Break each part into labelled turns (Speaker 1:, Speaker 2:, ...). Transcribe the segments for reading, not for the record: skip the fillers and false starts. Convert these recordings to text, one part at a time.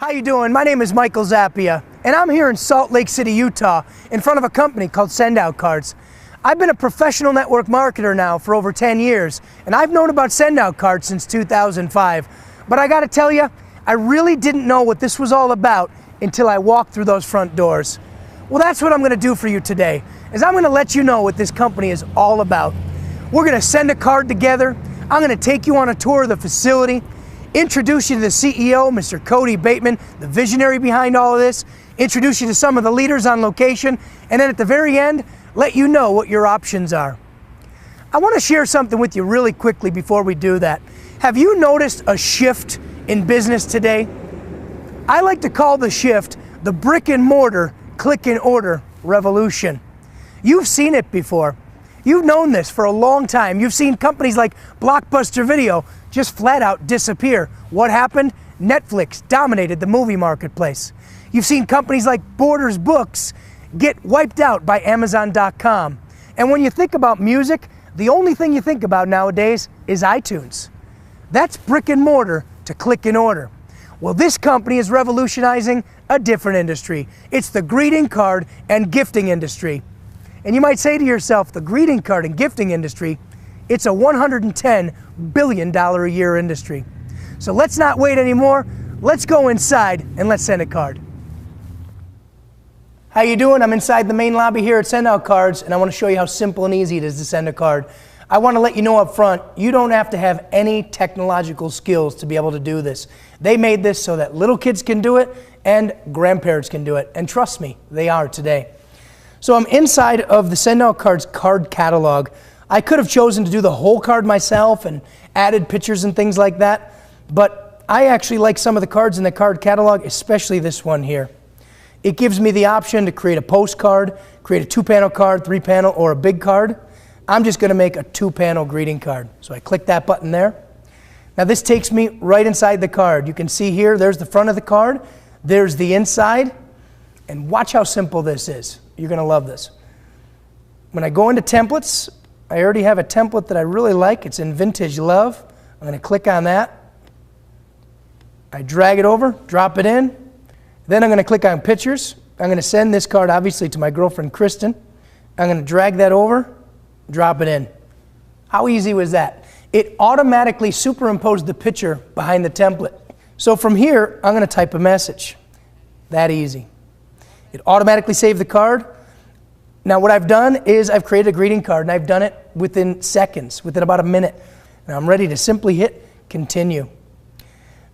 Speaker 1: How you doing? My name is Michael Zappia, and I'm here in Salt Lake City, Utah, in front of a company called Sendout Cards. I've been a professional network marketer now for over 10 years, and I've known about Sendout Cards since 2005. But I gotta tell you, I really didn't know what this was all about until I walked through those front doors. Well, that's what I'm gonna do for you today, is I'm gonna let you know what this company is all about. We're gonna send a card together. I'm gonna take you on a tour of the facility, introduce you to the CEO, Mr. Cody Bateman, the visionary behind all of this, introduce you to some of the leaders on location, and then at the very end, let you know what your options are. I want to share something with you really quickly before we do that. Have you noticed a shift in business today? I like to call the shift the brick and mortar, click and order revolution. You've seen it before. You've known this for a long time. You've seen companies like Blockbuster Video just flat out disappear. What happened? Netflix dominated the movie marketplace. You've seen companies like Borders Books get wiped out by Amazon.com. And when you think about music, the only thing you think about nowadays is iTunes. That's brick and mortar to click and order. Well, this company is revolutionizing a different industry. It's the greeting card and gifting industry. And you might say to yourself, the greeting card and gifting industry, it's a $110 billion a year industry. So let's not wait anymore. Let's go inside and let's send a card. How you doing? I'm inside the main lobby here at Sendout Cards, and I want to show you how simple and easy it is to send a card. I want to let you know up front, you don't have to have any technological skills to be able to do this. They made this so that little kids can do it and grandparents can do it. And trust me, they are today. So I'm inside of the Sendout Cards card catalog. I could have chosen to do the whole card myself and added pictures and things like that, but I actually like some of the cards in the card catalog, especially this one here. It gives me the option to create a postcard, create a 2-panel card, 3-panel, or a big card. I'm just going to make a 2-panel greeting card. So I click that button there. Now this takes me right inside the card. You can see here, there's the front of the card, there's the inside, and watch how simple this is. You're going to love this. When I go into templates, I already have a template that I really like. It's in Vintage Love. I'm going to click on that. I drag it over, drop it in. Then I'm going to click on Pictures. I'm going to send this card, obviously, to my girlfriend, Kristen. I'm going to drag that over, drop it in. How easy was that? It automatically superimposed the picture behind the template. So from here, I'm going to type a message. That easy. It automatically saved the card. Now what I've done is I've created a greeting card, and I've done it within seconds, within about a minute. Now I'm ready to simply hit Continue.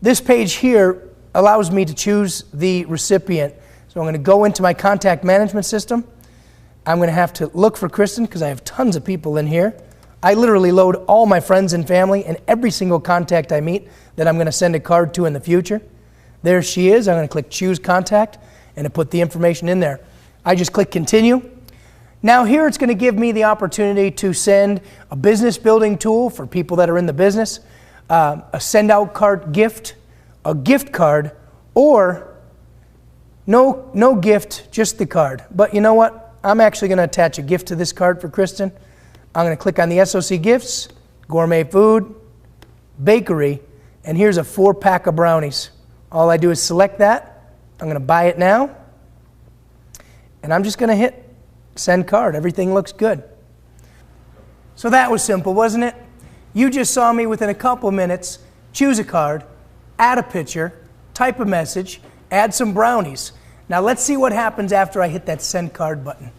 Speaker 1: This page here allows me to choose the recipient. So I'm going to go into my contact management system. I'm going to have to look for Kristen because I have tons of people in here. I literally load all my friends and family and every single contact I meet that I'm going to send a card to in the future. There she is. I'm going to click Choose Contact and to put the information in there. I just click Continue. Now here it's going to give me the opportunity to send a business building tool for people that are in the business, a send out card gift, a gift card, or no gift, just the card. But you know what? I'm actually going to attach a gift to this card for Kristen. I'm going to click on the SOC Gifts, Gourmet Food, Bakery, and here's a 4-pack of brownies. All I do is select that. I'm going to buy it now, and I'm just going to hit Send Card. Everything looks good. So that was simple, wasn't it? You just saw me within a couple minutes choose a card, add a picture, type a message, add some brownies. Now let's see what happens after I hit that Send Card button.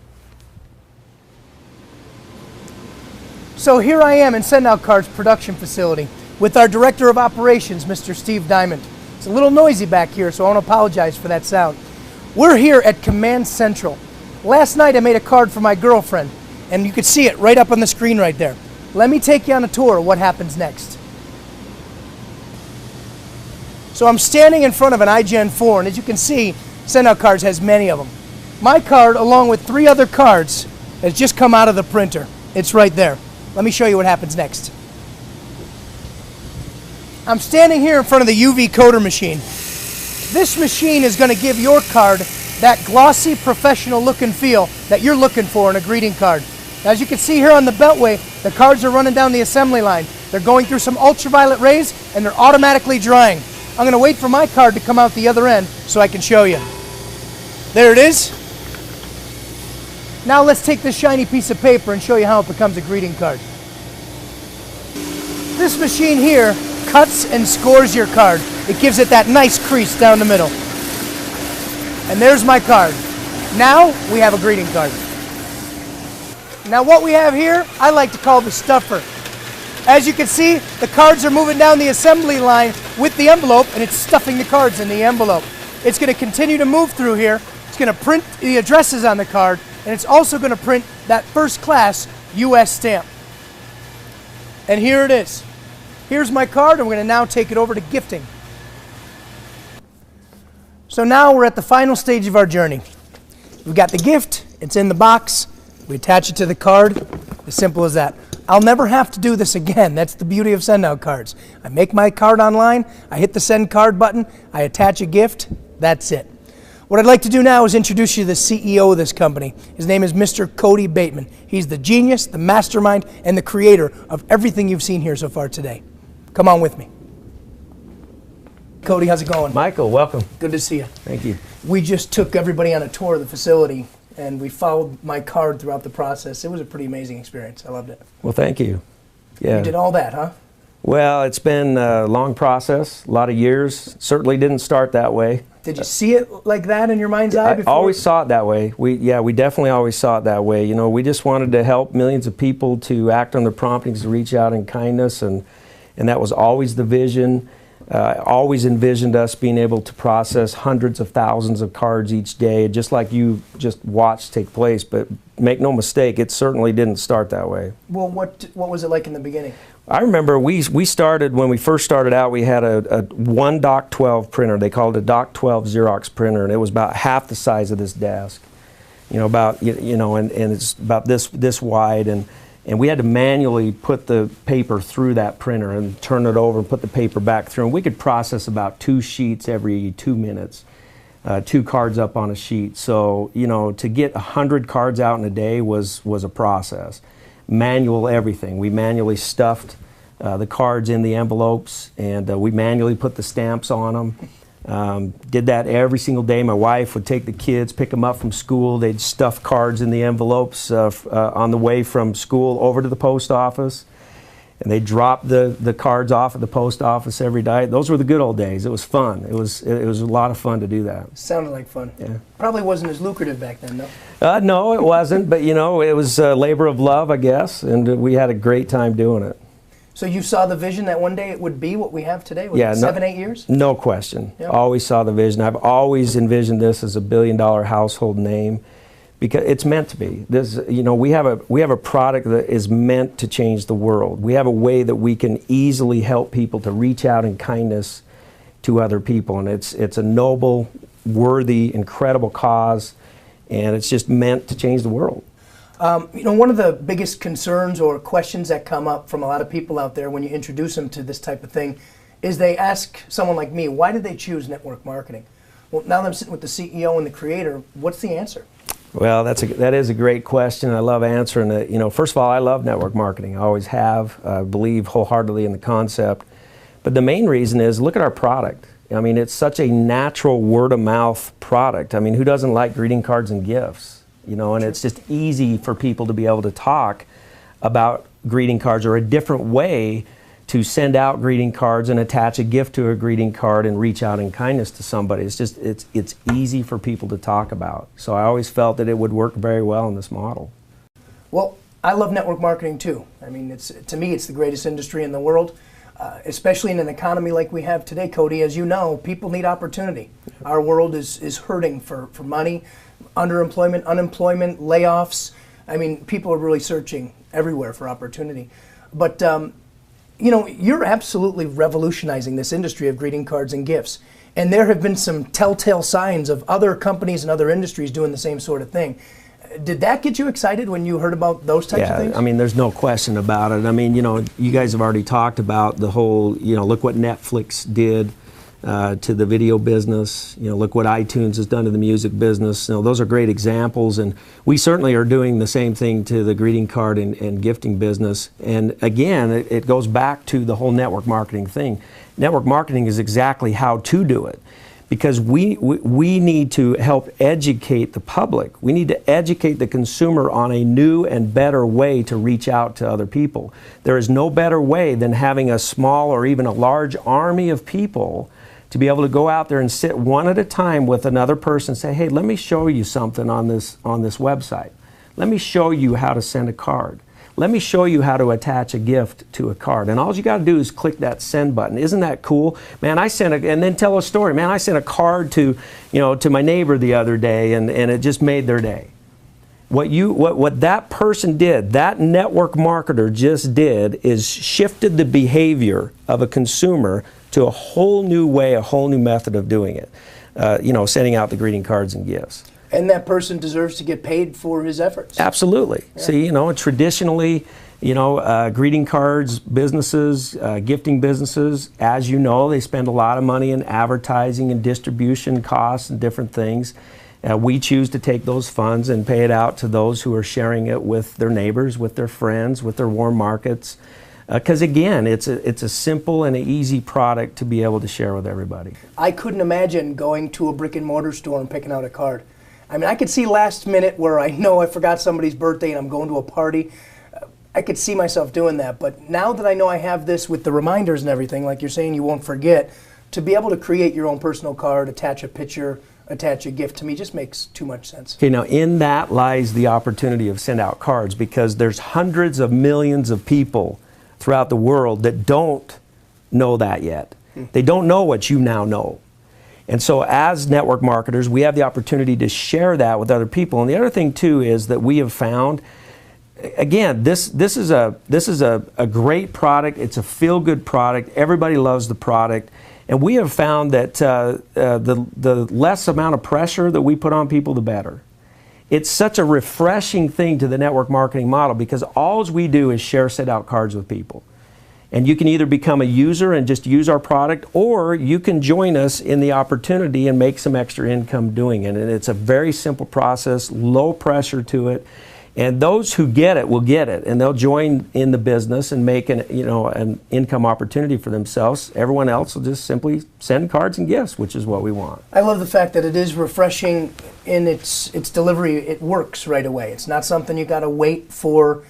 Speaker 1: So here I am in Sendout Cards production facility with our Director of Operations, Mr. Steve Diamond. It's a little noisy back here, so I want to apologize for that sound. We're here at Command Central. Last night I made a card for my girlfriend, and you can see it right up on the screen right there. Let me take you on a tour of what happens next. So I'm standing in front of an iGen 4, and as you can see, Sendout Cards has many of them. My card, along with 3 other cards, has just come out of the printer. It's right there. Let me show you what happens next. I'm standing here in front of the UV coder machine. This machine is going to give your card that glossy, professional look and feel that you're looking for in a greeting card. Now, as you can see here on the beltway, the cards are running down the assembly line. They're going through some ultraviolet rays, and they're automatically drying. I'm going to wait for my card to come out the other end so I can show you. There it is. Now let's take this shiny piece of paper and show you how it becomes a greeting card. This machine here cuts and scores your card. It gives it that nice crease down the middle. And there's my card. Now we have a greeting card. Now what we have here, I like to call the stuffer. As you can see, the cards are moving down the assembly line with the envelope, and it's stuffing the cards in the envelope. It's going to continue to move through here. It's going to print the addresses on the card, and it's also going to print that first class US stamp. And here it is. Here's my card, and we're going to now take it over to gifting. So now we're at the final stage of our journey. We've got the gift, it's in the box, we attach it to the card, as simple as that. I'll never have to do this again. That's the beauty of send out cards. I make my card online, I hit the send card button, I attach a gift, that's it. What I'd like to do now is introduce you to the CEO of this company. His name is Mr. Cody Bateman. He's the genius, the mastermind, and the creator of everything you've seen here so far today. Come on with me. Cody, how's it going?
Speaker 2: Michael, welcome.
Speaker 1: Good to see you.
Speaker 2: Thank you.
Speaker 1: We just took everybody on a tour of the facility, and we followed my card throughout the process. It was a pretty amazing experience. I loved it.
Speaker 2: Well, thank you. Yeah.
Speaker 1: You did all that, huh?
Speaker 2: Well, it's been a long process, a lot of years. Certainly didn't start that way.
Speaker 1: Did you see it like that in your mind's eye before?
Speaker 2: I always saw it that way. We definitely always saw it that way. You know, we just wanted to help millions of people to act on their promptings, to reach out in kindness, and that was always the vision. Always envisioned us being able to process hundreds of thousands of cards each day, just like you just watched take place. But make no mistake, it certainly didn't start that way.
Speaker 1: Well, what was it like in the beginning?
Speaker 2: I remember we started, when we first started out, we had a one Doc 12 printer. They called it a Doc 12 Xerox printer, and it was about half the size of this desk. You know, and it's about this wide, and we had to manually put the paper through that printer and turn it over and put the paper back through. And we could process about 2 sheets every 2 minutes, 2 cards up on a sheet. So, you know, to get 100 cards out in a day was a process. Manual everything. We manually stuffed the cards in the envelopes, and we manually put the stamps on them. Did that every single day. My wife would take the kids, pick them up from school. They'd stuff cards in the envelopes on the way from school over to the post office. And they'd drop the cards off at the post office every day. Those were the good old days. It was fun. It was a lot of fun to do that.
Speaker 1: Sounded like fun.
Speaker 2: Yeah.
Speaker 1: Probably wasn't as lucrative back then, though.
Speaker 2: No, it wasn't. But, you know, it was a labor of love, I guess. And we had a great time doing it.
Speaker 1: So you saw the vision that one day it would be what we have today? Yeah, 7, 8 years?
Speaker 2: No question.
Speaker 1: Yep.
Speaker 2: Always saw the vision. I've always envisioned this as a billion-dollar household name, because it's meant to be. This, you know, we have a product that is meant to change the world. We have a way that we can easily help people to reach out in kindness to other people, and it's a noble, worthy, incredible cause, and it's just meant to change the world.
Speaker 1: You know, one of the biggest concerns or questions that come up from a lot of people out there when you introduce them to this type of thing is they ask someone like me, why did they choose network marketing? Well, now that I'm sitting with the CEO and the creator, what's the answer?
Speaker 2: Well, that is a great question. I love answering it. You know, first of all, I love network marketing. I always have. I believe wholeheartedly in the concept. But the main reason is, look at our product. I mean, it's such a natural word-of-mouth product. I mean, who doesn't like greeting cards and gifts? You know, and it's just easy for people to be able to talk about greeting cards, or a different way to send out greeting cards and attach a gift to a greeting card and reach out in kindness to somebody. It's just, it's easy for people to talk about. So I always felt that it would work very well in this model.
Speaker 1: Well, I love network marketing too. I mean, to me, it's the greatest industry in the world, especially in an economy like we have today, Cody. As you know, people need opportunity. Our world is hurting for money, underemployment, unemployment, layoffs. I mean, people are really searching everywhere for opportunity. But, you know, you're absolutely revolutionizing this industry of greeting cards and gifts. And there have been some telltale signs of other companies and other industries doing the same sort of thing. Did that get you excited when you heard about those types of things?
Speaker 2: I mean, there's no question about it. I mean, you know, you guys have already talked about the whole, you know, look what Netflix did to the video business. You know, look what iTunes has done to the music business. You know, those are great examples, and we certainly are doing the same thing to the greeting card and gifting business. And again, it goes back to the whole network marketing thing. Network marketing is exactly how to do it, because we need to help educate the public. We need to educate the consumer on a new and better way to reach out to other people. There is no better way than having a small or even a large army of people to be able to go out there and sit one at a time with another person and say, hey, let me show you something on this website. Let me show you how to send a card. Let me show you how to attach a gift to a card. And all you got to do is click that send button. Isn't that cool? Man, and then tell a story. Man, I sent a card to my neighbor the other day, and it just made their day. What that person did, that network marketer just did, is shifted the behavior of a consumer to a whole new way, a whole new method of doing it. Sending out the greeting cards and gifts.
Speaker 1: And that person deserves to get paid for his efforts.
Speaker 2: Absolutely.
Speaker 1: Yeah.
Speaker 2: See, traditionally, greeting cards businesses, gifting businesses, as you know, they spend a lot of money in advertising and distribution costs and different things. We choose to take those funds and pay it out to those who are sharing it with their neighbors, with their friends, with their warm markets. Because again, it's a simple and an easy product to be able to share with everybody.
Speaker 1: I couldn't imagine going to a brick and mortar store and picking out a card. I mean, I could see last minute where I know I forgot somebody's birthday and I'm going to a party. I could see myself doing that. But now that I know I have this with the reminders and everything, like you're saying, you won't forget, to be able to create your own personal card, attach a picture, attach a gift, to me just makes too much sense.
Speaker 2: Okay, now in that lies the opportunity of send out cards, because there's hundreds of millions of people throughout the world that don't know that yet. They don't know what you now know. And so as network marketers, we have the opportunity to share that with other people. And the other thing too is that we have found, again, this is a great product. It's a feel-good product. Everybody loves the product. And we have found that the less amount of pressure that we put on people, the better. It's such a refreshing thing to the network marketing model, because all we do is share send out cards with people. And you can either become a user and just use our product, or you can join us in the opportunity and make some extra income doing it. And it's a very simple process, low pressure to it. And those who get it will get it, and they'll join in the business and make an income opportunity for themselves. Everyone else will just simply send cards and gifts, which is what we want.
Speaker 1: I love the fact that it is refreshing in its delivery. It works right away. It's not something you got to wait for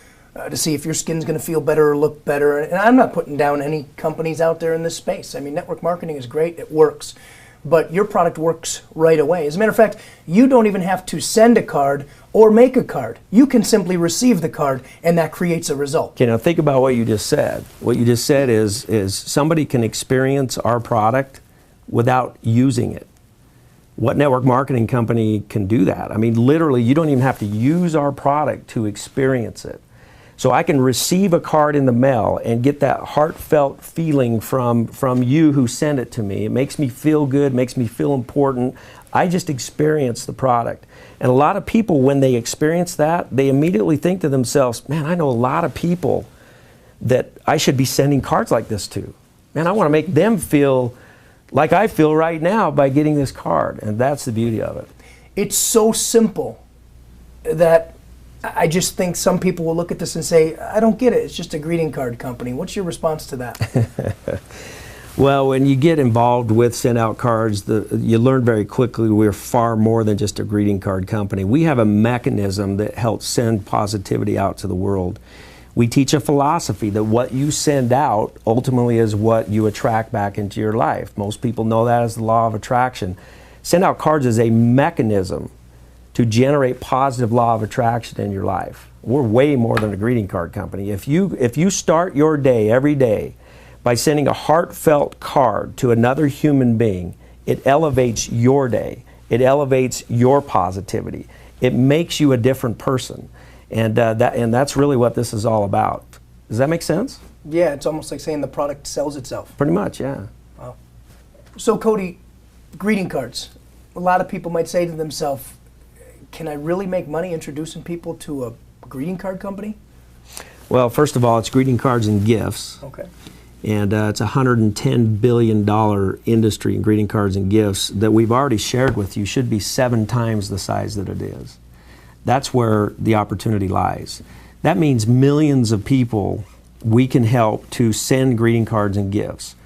Speaker 1: to see if your skin's going to feel better or look better. And I'm not putting down any companies out there in this space. I mean, network marketing is great. It works. But your product works right away. As a matter of fact, you don't even have to send a card or make a card. You can simply receive the card, and that creates a result.
Speaker 2: Okay, now think about what you just said. What you just said is somebody can experience our product without using it. What network marketing company can do that? I mean, literally, you don't even have to use our product to experience it. So I can receive a card in the mail and get that heartfelt feeling from you who sent it to me. It makes me feel good, makes me feel important. I just experience the product. And a lot of people, when they experience that, they immediately think to themselves, man, I know a lot of people that I should be sending cards like this to. Man, I want to make them feel like I feel right now by getting this card. And that's the beauty of it.
Speaker 1: It's so simple that I just think some people will look at this and say, I don't get it. It's just a greeting card company. What's your response to that?
Speaker 2: Well, when you get involved with send out cards, you learn very quickly we're far more than just a greeting card company. We have a mechanism that helps send positivity out to the world. We teach a philosophy that what you send out ultimately is what you attract back into your life. Most people know that as the law of attraction. Send out cards is a mechanism to generate positive law of attraction in your life. We're way more than a greeting card company. If you start your day every day by sending a heartfelt card to another human being, it elevates your day. It elevates your positivity. It makes you a different person. And that's really what this is all about. Does that make sense?
Speaker 1: Yeah, it's almost like saying the product sells itself.
Speaker 2: Pretty much, yeah.
Speaker 1: Wow. So Cody, greeting cards. A lot of people might say to themselves, can I really make money introducing people to a greeting card company?
Speaker 2: Well, first of all, it's greeting cards and gifts.
Speaker 1: Okay.
Speaker 2: And it's a $110 billion industry in greeting cards and gifts that we've already shared with you. Should be 7 times the size that it is. That's where the opportunity lies. That means millions of people we can help to send greeting cards and gifts.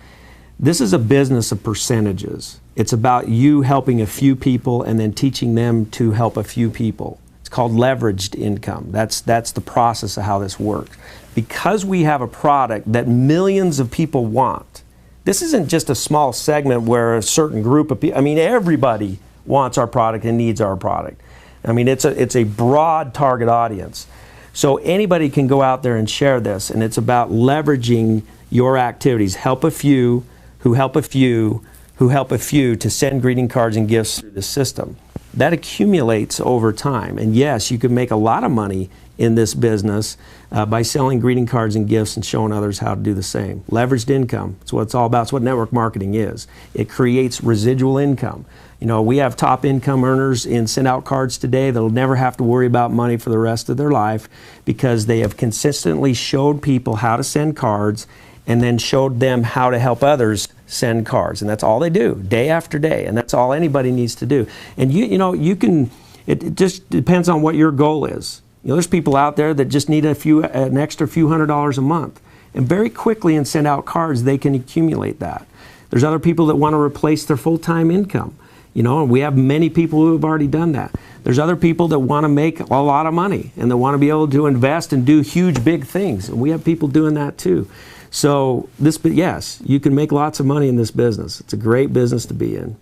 Speaker 2: This is a business of percentages. It's about you helping a few people and then teaching them to help a few people. It's called leveraged income. That's the process of how this works. Because we have a product that millions of people want, this isn't just a small segment where a certain group of people, I mean, everybody wants our product and needs our product. I mean, it's a broad target audience. So anybody can go out there and share this, and it's about leveraging your activities. Help a few, who help a few, who help a few to send greeting cards and gifts through the system. That accumulates over time. And yes, you can make a lot of money in this business by selling greeting cards and gifts and showing others how to do the same. Leveraged income, it's what it's all about. It's what network marketing is. It creates residual income. You know, we have top income earners in send out cards today that'll never have to worry about money for the rest of their life because they have consistently showed people how to send cards and then showed them how to help others send cards. And that's all they do, day after day. And that's all anybody needs to do. And you know, you can, it just depends on what your goal is. You know, there's people out there that just need an extra few $100s a month. And very quickly in send out cards, they can accumulate that. There's other people that want to replace their full-time income. You know, and we have many people who have already done that. There's other people that want to make a lot of money and that want to be able to invest and do huge, big things. And we have people doing that too. So yes, you can make lots of money in this business. It's a great business to be in.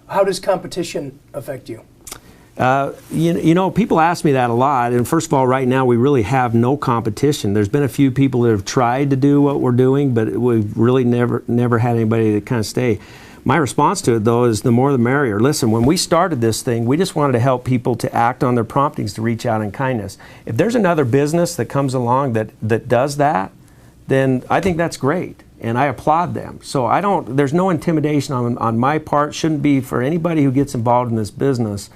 Speaker 1: How does competition affect you?
Speaker 2: You know, people ask me that a lot. And first of all, right now we really have no competition. There's been a few people that have tried to do what we're doing, but we've really never had anybody to kind of stay. My response to it, though, is the more the merrier. Listen, when we started this thing, we just wanted to help people to act on their promptings to reach out in kindness. If there's another business that comes along that does that, then I think that's great, and I applaud them. So there's no intimidation on my part. Shouldn't be for anybody who gets involved in this business.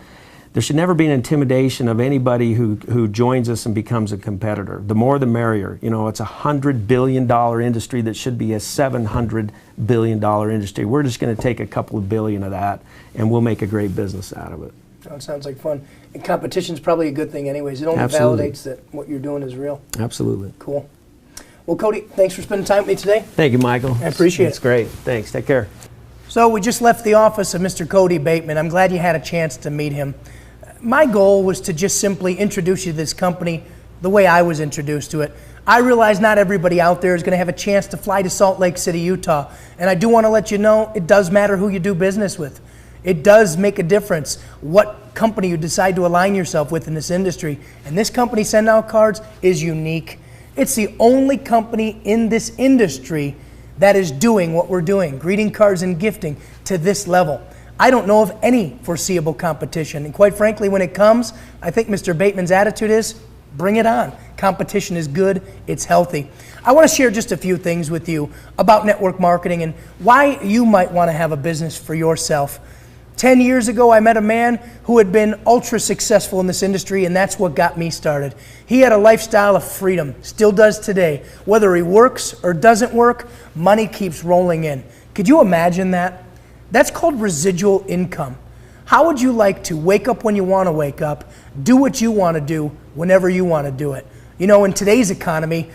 Speaker 2: There should never be an intimidation of anybody who joins us and becomes a competitor. The more the merrier. You know, it's a $100 billion industry that should be a $700 billion industry. We're just going to take a couple of billion of that, and we'll make a great business out of it.
Speaker 1: Oh, it sounds like fun. And competition's probably a good thing anyways. It only
Speaker 2: Absolutely.
Speaker 1: validates that what you're doing is real.
Speaker 2: Absolutely.
Speaker 1: Cool. Well, Cody, thanks for spending time with me today.
Speaker 2: Thank you, Michael.
Speaker 1: I appreciate it.
Speaker 2: It's great. Thanks. Take care.
Speaker 1: So we just left the office of Mr. Cody Bateman. I'm glad you had a chance to meet him. My goal was to just simply introduce you to this company the way I was introduced to it. I realize not everybody out there is going to have a chance to fly to Salt Lake City, Utah. And I do want to let you know it does matter who you do business with. It does make a difference what company you decide to align yourself with in this industry. And this company, Send Out Cards, is unique. It's the only company in this industry that is doing what we're doing, greeting cards and gifting, to this level. I don't know of any foreseeable competition. And quite frankly, when it comes, I think Mr. Bateman's attitude is, bring it on. Competition is good, it's healthy. I want to share just a few things with you about network marketing and why you might want to have a business for yourself. 10 years ago, I met a man who had been ultra successful in this industry, and that's what got me started. He had a lifestyle of freedom, still does today. Whether he works or doesn't work, money keeps rolling in. Could you imagine that? That's called residual income. How would you like to wake up when you want to wake up, do what you want to do whenever you want to do it? You know, in today's economy,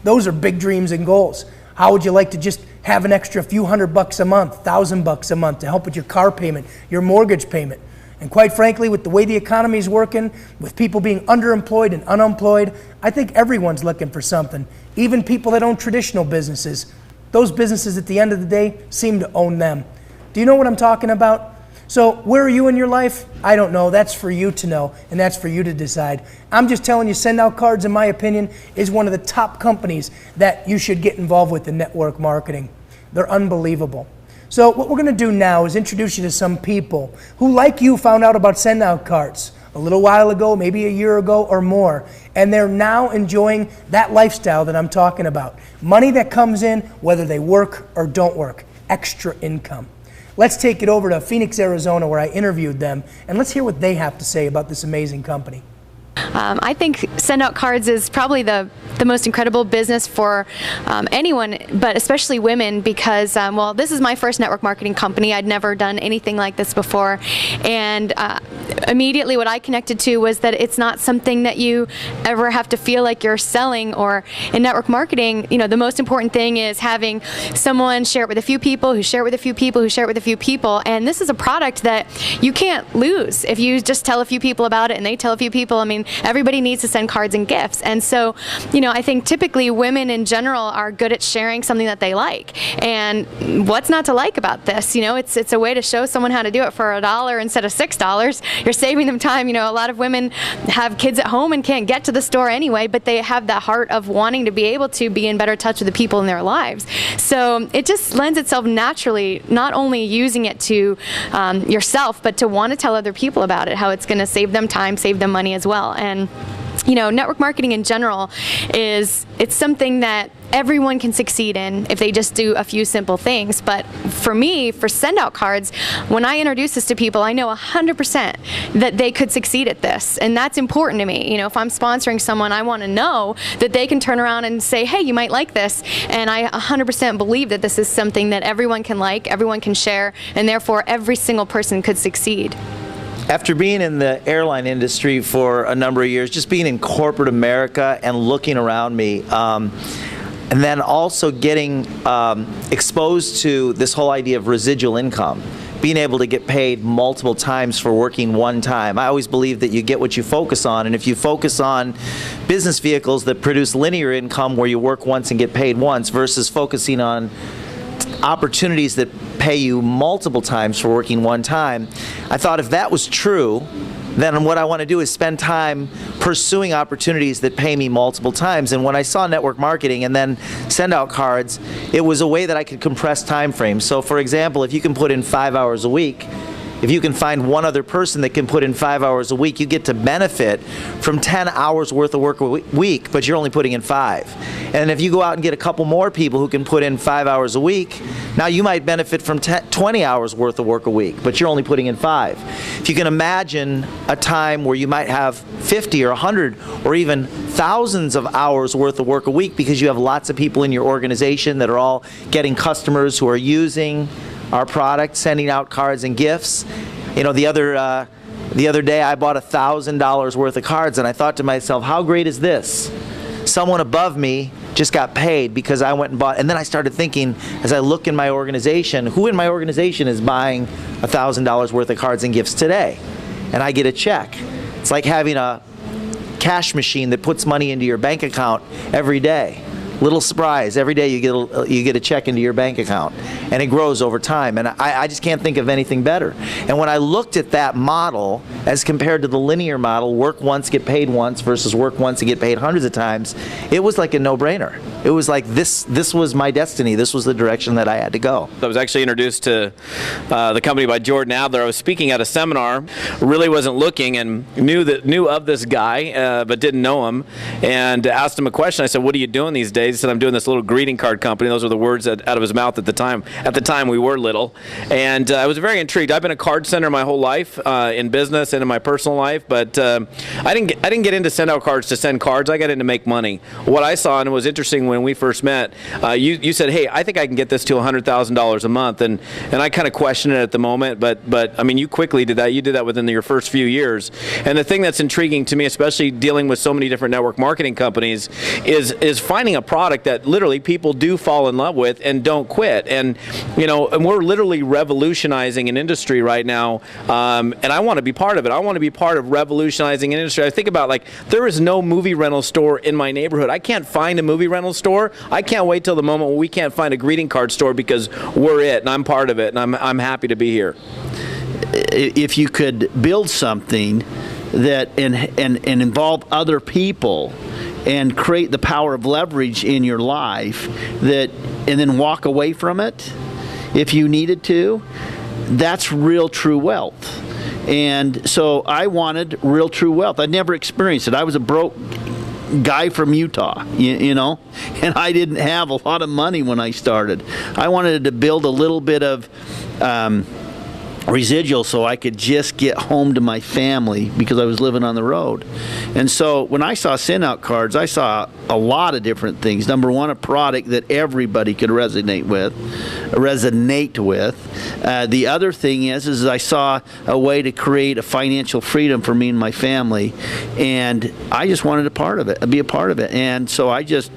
Speaker 1: those are big dreams and goals. How would you like to just have an extra few $100 a month, $1,000 a month to help with your car payment, your mortgage payment? And quite frankly, with the way the economy is working, with people being underemployed and unemployed, I think everyone's looking for something. Even people that own traditional businesses. Those businesses at the end of the day seem to own them. Do you know what I'm talking about? So where are you in your life? I don't know. That's for you to know, and that's for you to decide. I'm just telling you, Send Out Cards, in my opinion, is one of the top companies that you should get involved with in network marketing. They're unbelievable. So what we're going to do now is introduce you to some people who, like you, found out about Send Out Cards a little while ago, maybe a year ago or more, and they're now enjoying that lifestyle that I'm talking about. Money that comes in whether they work or don't work. Extra income. Let's take it over to Phoenix, Arizona, where I interviewed them, and let's hear what they have to say about this amazing company.
Speaker 3: I think send out cards is probably the most incredible business for anyone, but especially women, because well, this is my first network marketing company. I'd never done anything like this before, and immediately what I connected to was that it's not something that you ever have to feel like you're selling. Or in network marketing, you know, the most important thing is having someone share it with a few people, who share it with a few people, who share it with a few people, and this is a product that you can't lose if you just tell a few people about it and they tell a few people. I mean, everybody needs to send cards and gifts, and so, you know, I think typically women in general are good at sharing something that they like, and what's not to like about this? You know, it's a way to show someone how to do it for $1 instead of $6. You're saving them time. You know, a lot of women have kids at home and can't get to the store anyway, but they have that heart of wanting to be able to be in better touch with the people in their lives. So it just lends itself naturally, not only using it to yourself, but to want to tell other people about it, how it's going to save them time, save them money as well. And you know, network marketing in general it's something that everyone can succeed in if they just do a few simple things. But for me, for send out cards, when I introduce this to people, I know 100% that they could succeed at this, and that's important to me. You know, if I'm sponsoring someone, I want to know that they can turn around and say, hey, you might like this, and I 100% believe that this is something that everyone can like, everyone can share, and therefore every single person could succeed.
Speaker 4: After being in the airline industry for a number of years, just being in corporate America and looking around me, and then also getting exposed to this whole idea of residual income, being able to get paid multiple times for working one time. I always believe that you get what you focus on, and if you focus on business vehicles that produce linear income where you work once and get paid once versus focusing on opportunities that pay you multiple times for working one time, I thought if that was true, then what I want to do is spend time pursuing opportunities that pay me multiple times. And when I saw network marketing and then send out cards, it was a way that I could compress time frames. So for example, if you can put in 5 hours a week, if you can find one other person that can put in 5 hours a week, you get to benefit from 10 hours worth of work a week, but you're only putting in 5. And if you go out and get a couple more people who can put in 5 hours a week, now you might benefit from 20 hours worth of work a week, but you're only putting in 5. If you can imagine a time where you might have 50 or 100 or even thousands of hours worth of work a week because you have lots of people in your organization that are all getting customers who are using our product, sending out cards and gifts. You know, the other day I bought $1,000 worth of cards, and I thought to myself, how great is this? Someone above me just got paid because I went and bought. And then I started thinking, as I look in my organization, who in my organization is buying $1,000 worth of cards and gifts today? And I get a check. It's like having a cash machine that puts money into your bank account every day. Little surprise, every day you get a check into your bank account, and it grows over time, and I just can't think of anything better. And when I looked at that model as compared to the linear model, work once, get paid once, versus work once and get paid hundreds of times, it was like a no-brainer. It was like this was my destiny. This was the direction that I had to go.
Speaker 5: I was actually introduced to the company by Jordan Adler. I was speaking at a seminar, really wasn't looking, and knew of this guy, but didn't know him, and asked him a question. I said, what are you doing these days? He said, I'm doing this little greeting card company. Those were the words out of his mouth at the time. At the time, we were little. And I was very intrigued. I've been a card sender my whole life, in business and in my personal life, but I didn't get into send out cards to send cards. I got in to make money. What I saw, and it was interesting when we first met, you said, hey, I think I can get this to $100,000 a month. And I kind of questioned it at the moment, but I mean, you quickly did that. You did that within your first few years. And the thing that's intriguing to me, especially dealing with so many different network marketing companies, is finding a product that literally people do fall in love with and don't quit. And you know, and we're literally revolutionizing an industry right now, and I want to be part of it. I want to be part of revolutionizing an industry. I think about, like, there is no movie rental store in my neighborhood. I can't find a movie rental store. I can't wait till the moment when we can't find a greeting card store, because we're it, and I'm part of it, and I'm happy to be here.
Speaker 6: If you could build something that and involve other people and create the power of leverage in your life, and then walk away from it if you needed to, that's real true wealth. And so I wanted real true wealth. I'd never experienced it. I was a broke guy from Utah, you know, and I didn't have a lot of money when I started. I wanted to build a little bit of residual so I could just get home to my family because I was living on the road. And so when I saw send out cards, I saw a lot of different things. Number one, a product that everybody could resonate with. The other thing is I saw a way to create a financial freedom for me and my family, and I just wanted to be a part of it. And so I just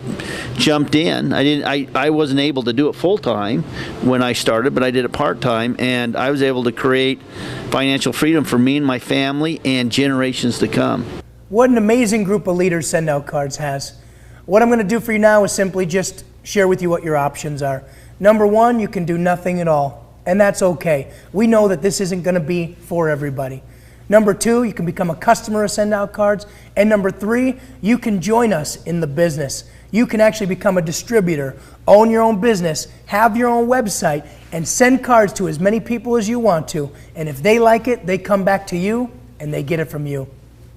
Speaker 6: jumped in. I wasn't able to do it full time when I started, but I did it part time, and I was able to create financial freedom for me and my family and generations to come.
Speaker 1: What an amazing group of leaders Send Out Cards has. What I'm going to do for you now is simply just share with you what your options are. Number one, you can do nothing at all, and that's okay. We know that this isn't going to be for everybody. Number two, you can become a customer of Send Out Cards. And number three, you can join us in the business. You can actually become a distributor, own your own business, have your own website, and send cards to as many people as you want to. And if they like it, they come back to you and they get it from you.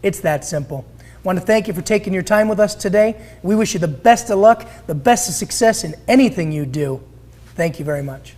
Speaker 1: It's that simple. I want to thank you for taking your time with us today. We wish you the best of luck, the best of success in anything you do. Thank you very much.